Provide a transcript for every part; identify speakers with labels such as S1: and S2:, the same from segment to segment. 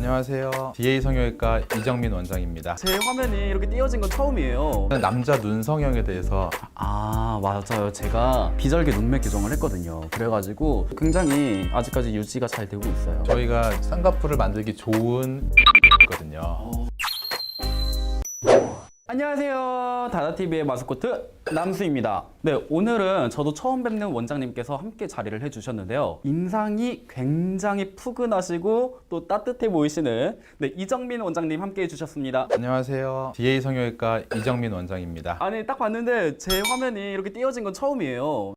S1: 안녕하세요. DA 성형외과 이정민 원장입니다.
S2: 제 화면이 이렇게 띄어진 건 처음이에요.
S1: 남자 눈 성형에 대해서
S2: 맞아요. 제가 비절개 눈매 교정을 했거든요. 그래가지고 굉장히 아직까지 유지가 잘 되고 있어요.
S1: 저희가 쌍꺼풀을 만들기 좋은 거든요.
S2: 안녕하세요. 다다TV의 마스코트 남수입니다. 네, 오늘은 저도 처음 뵙는 원장님께서 함께 자리를 해주셨는데요. 인상이 굉장히 푸근하시고 또 따뜻해 보이시는 이정민 원장님 함께 해주셨습니다.
S1: 안녕하세요. DA 성형외과 이정민 원장입니다.
S2: 아니, 딱 봤는데 제 화면이 이렇게 띄어진 건 처음이에요.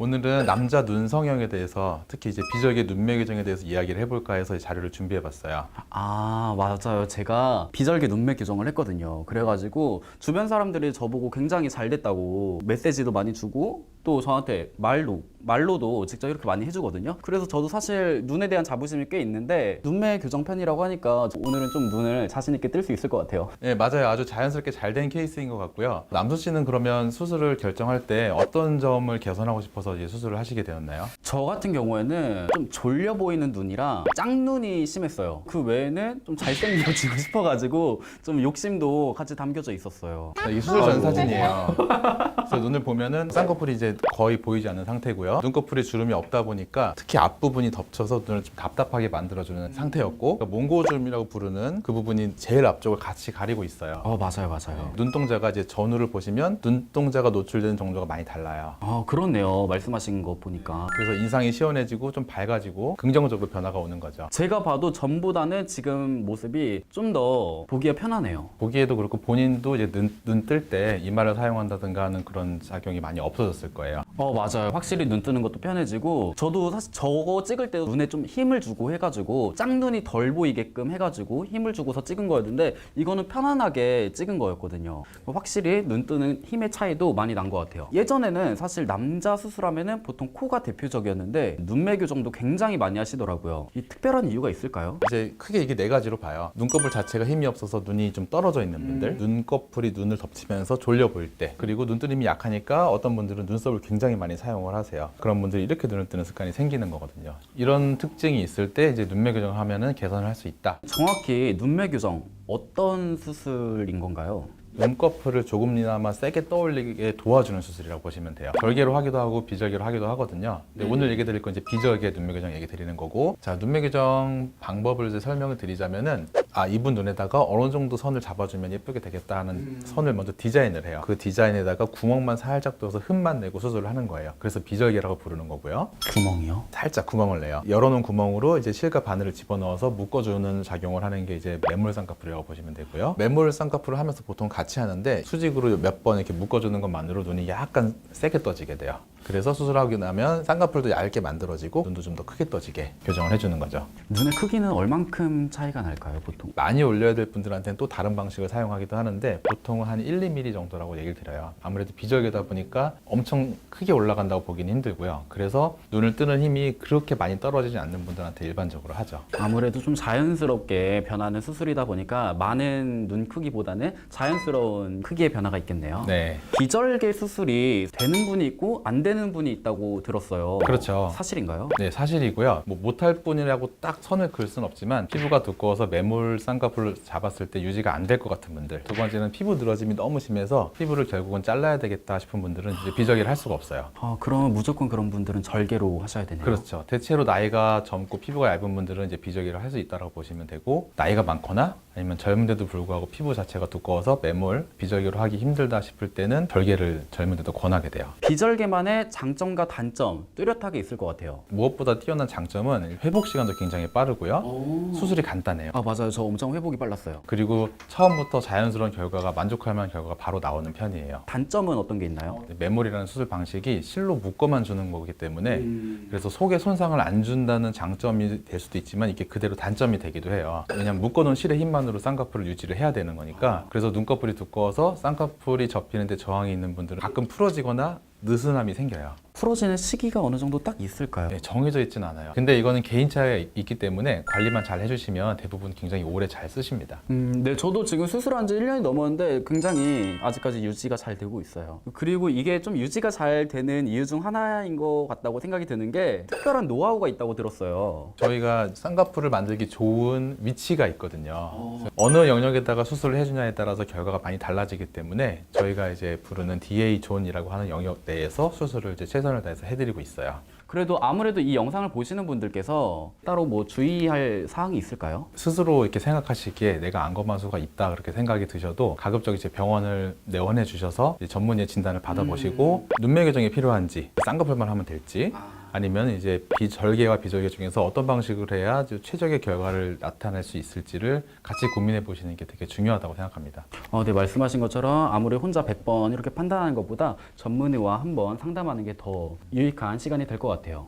S1: 오늘은 남자 눈 성형에 대해서 특히 이제 비절개 눈매 교정에 대해서 이야기를 해볼까 해서 이 자료를 준비해봤어요.
S2: 맞아요. 제가 비절개 눈매 교정을 했거든요. 그래가지고 주변 사람들이 저보고 굉장히 잘 됐다고 메시지도 많이 주고 또 저한테 말로도 직접 이렇게 많이 해주거든요. 그래서 저도 사실 눈에 대한 자부심이 꽤 있는데 눈매 교정 편이라고 하니까 오늘은 좀 눈을 자신 있게 뜰 수 있을 것 같아요.
S1: 네, 맞아요. 아주 자연스럽게 잘 된 케이스인 것 같고요. 남수 씨는 그러면 수술을 결정할 때 어떤 점을 개선하고 싶어서 이제 수술을 하시게 되었나요?
S2: 저 같은 경우에는 좀 졸려 보이는 눈이랑 짝눈이 심했어요. 그 외에는 좀 잘생겨지고 싶어가지고 좀 욕심도 같이 담겨져 있었어요.
S1: 이 수술 전 사진이에요. 그래서 눈을 보면은 쌍꺼풀이 이제 거의 보이지 않는 상태고요. 눈꺼풀에 주름이 없다 보니까 특히 앞부분이 덮쳐서 눈을 좀 답답하게 만들어주는 상태였고, 그러니까 몽고주름이라고 부르는 그 부분이 제일 앞쪽을 같이 가리고 있어요.
S2: 맞아요.
S1: 눈동자가 이제 전후를 보시면 눈동자가 노출되는 정도가 많이 달라요.
S2: 그렇네요. 말씀하신 거 보니까.
S1: 그래서 인상이 시원해지고 좀 밝아지고 긍정적으로 변화가 오는 거죠.
S2: 제가 봐도 전보다는 지금 모습이 좀 더 보기가 편하네요.
S1: 보기에도 그렇고 본인도 이제 눈 뜰 때 이마를 사용한다든가 하는 그런 작용이 많이 없어졌을 거예요.
S2: 맞아요. 확실히 눈 뜨는 것도 편해지고 저도 사실 저거 찍을 때 눈에 좀 힘을 주고 해가지고 짝눈이 덜 보이게끔 해가지고 힘을 주고서 찍은 거였는데 이거는 편안하게 찍은 거였거든요. 확실히 눈 뜨는 힘의 차이도 많이 난 것 같아요. 예전에는 사실 남자 수술하면은 보통 코가 대표적이었는데 눈매 교정도 굉장히 많이 하시더라고요. 이 특별한 이유가 있을까요?
S1: 이제 크게 이게 네 가지로 봐요. 눈꺼풀 자체가 힘이 없어서 눈이 좀 떨어져 있는 분들, 눈꺼풀이 눈을 덮치면서 졸려 보일 때, 그리고 눈뜨림이 약하니까 어떤 분들은 눈썹을 굉장히 많이 사용을 하세요. 그런 분들이 이렇게 눈을 뜨는 습관이 생기는 거거든요. 이런 특징이 있을 때 이제 눈매 교정을 하면은 개선을 할 수 있다.
S2: 정확히 눈매 교정 어떤 수술인 건가요?
S1: 눈꺼풀을 조금이나마 세게 떠올리게 도와주는 수술이라고 보시면 돼요. 절개로 하기도 하고 비절개로 하기도 하거든요. 근데 오늘 얘기 드릴 건 이제 비절개 눈매 교정 얘기 드리는 거고, 자, 눈매 교정 방법을 이제 설명을 드리자면은 이분 눈에다가 어느 정도 선을 잡아주면 예쁘게 되겠다 하는 선을 먼저 디자인을 해요. 그 디자인에다가 구멍만 살짝 뚫어서 흠만 내고 수술을 하는 거예요. 그래서 비절개라고 부르는 거고요.
S2: 구멍이요?
S1: 살짝 구멍을 내요. 열어놓은 구멍으로 이제 실과 바늘을 집어넣어서 묶어주는 작용을 하는 게 이제 매몰 쌍꺼풀이라고 보시면 되고요. 매몰 쌍꺼풀을 하면서 보통 같이 하는데 수직으로 몇 번 이렇게 묶어주는 것만으로 눈이 약간 세게 떠지게 돼요. 그래서 수술하고 나면 쌍꺼풀도 얇게 만들어지고 눈도 좀 더 크게 떠지게 교정을 해주는 거죠.
S2: 눈의 크기는 얼만큼 차이가 날까요, 보통?
S1: 많이 올려야 될 분들한테는 또 다른 방식을 사용하기도 하는데 보통은 한 1, 2mm 정도라고 얘기를 드려요. 아무래도 비절개다 보니까 엄청 크게 올라간다고 보기는 힘들고요. 그래서 눈을 뜨는 힘이 그렇게 많이 떨어지지 않는 분들한테 일반적으로 하죠.
S2: 아무래도 좀 자연스럽게 변하는 수술이다 보니까 많은 눈 크기보다는 자연스러운 크기의 변화가 있겠네요.
S1: 네.
S2: 비절개 수술이 되는 분이 있고 안 되는 분이 있다고 들었어요.
S1: 그렇죠.
S2: 사실인가요?
S1: 네, 사실이고요. 못할 뿐이라고 딱 선을 그을 수는 없지만 피부가 두꺼워서 매몰 쌍꺼풀을 잡았을 때 유지가 안 될 것 같은 분들, 두 번째는 피부 늘어짐이 너무 심해서 피부를 결국은 잘라야 되겠다 싶은 분들은 이제 비절개를 할 수가 없어요.
S2: 그러면 무조건 그런 분들은 절개로 하셔야 되네요.
S1: 그렇죠. 대체로 나이가 젊고 피부가 얇은 분들은 이제 비절개를 할 수 있다고 보시면 되고, 나이가 많거나 아니면 젊은데도 불구하고 피부 자체가 두꺼워서 매몰, 비절개로 하기 힘들다 싶을 때는 절개를 젊은데도 권하게 돼요.
S2: 비절개만의 장점과 단점 뚜렷하게 있을 것 같아요.
S1: 무엇보다 뛰어난 장점은 회복 시간도 굉장히 빠르고요. 수술이 간단해요.
S2: 맞아요. 저 엄청 회복이 빨랐어요.
S1: 그리고 처음부터 자연스러운 결과가, 만족할 만한 결과가 바로 나오는 편이에요.
S2: 단점은 어떤 게 있나요?
S1: 매몰이라는 수술 방식이 실로 묶어만 주는 거기 때문에 그래서 속에 손상을 안 준다는 장점이 될 수도 있지만 이게 그대로 단점이 되기도 해요. 왜냐하면 묶어놓은 실의 힘만으로 쌍꺼풀을 유지를 해야 되는 거니까. 그래서 눈꺼풀이 두꺼워서 쌍꺼풀이 접히는데 저항이 있는 분들은 가끔 풀어지거나 느슨함이 생겨요.
S2: 풀어지는 시기가 어느 정도 딱 있을까요?
S1: 네, 정해져 있진 않아요. 근데 이거는 개인차가 있기 때문에 관리만 잘 해주시면 대부분 굉장히 오래 잘 쓰십니다.
S2: 네, 저도 지금 수술한 지 1년이 넘었는데 굉장히 아직까지 유지가 잘 되고 있어요. 그리고 이게 좀 유지가 잘 되는 이유 중 하나인 것 같다고 생각이 드는 게 특별한 노하우가 있다고 들었어요.
S1: 저희가 쌍꺼풀을 만들기 좋은 위치가 있거든요. 어느 영역에다가 수술을 해주냐에 따라서 결과가 많이 달라지기 때문에 저희가 이제 부르는 DA 존이라고 하는 영역 내에서 수술을 이제 최선을 다해서 해드리고 있어요.
S2: 그래도 아무래도 이 영상을 보시는 분들께서 따로 뭐 주의할 사항이 있을까요?
S1: 스스로 이렇게 생각하시기에 내가 안검하수가 있다 그렇게 생각이 드셔도 가급적 이제 병원을 내원해 주셔서 이제 전문의 진단을 받아보시고 눈매 교정이 필요한지 쌍꺼풀만 하면 될지 아니면 이제 비절개와 비절개 중에서 어떤 방식으로 해야 최적의 결과를 나타낼 수 있을지를 같이 고민해 보시는 게 되게 중요하다고 생각합니다.
S2: 네, 말씀하신 것처럼 아무리 혼자 100번 이렇게 판단하는 것보다 전문의와 한번 상담하는 게 더 유익한 시간이 될 것 같아요.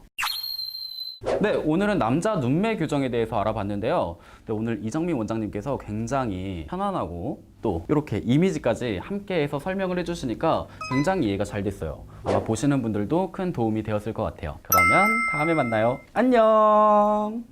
S2: 네, 오늘은 남자 눈매 교정에 대해서 알아봤는데요. 네, 오늘 이정민 원장님께서 굉장히 편안하고 또 이렇게 이미지까지 함께해서 설명을 해주시니까 굉장히 이해가 잘 됐어요. 아마 보시는 분들도 큰 도움이 되었을 것 같아요. 그러면 다음에 만나요. 안녕!